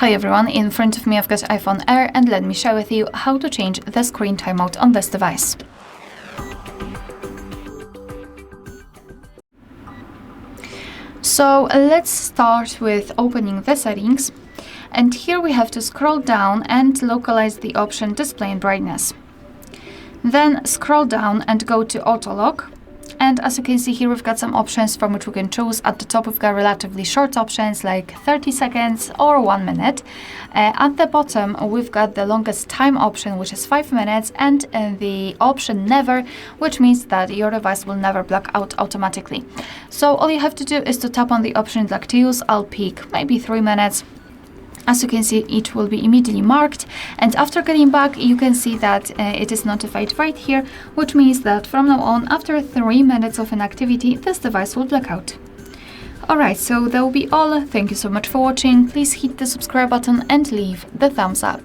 Hi everyone, in front of me I've got iPhone Air and let me share with you how to change the screen timeout on this device. So let's start with opening the settings, and here we have to scroll down and localize the option display and brightness. Then scroll down and go to auto lock. And as you can see here, we've got some options from which we can choose. At the top, we've got relatively short options like 30 seconds or 1 minute. At the bottom, we've got the longest time option, which is 5 minutes, and the option never, which means that your device will never black out automatically. So all you have to do is to tap on the option you'd like to use. I'll pick maybe 3 minutes. As you can see, it will be immediately marked, and after getting back you can see that it is notified right here, which means that from now on, after 3 minutes of inactivity, this device will black out. Alright, so that will be all. Thank you so much for watching. Please hit the subscribe button and leave the thumbs up.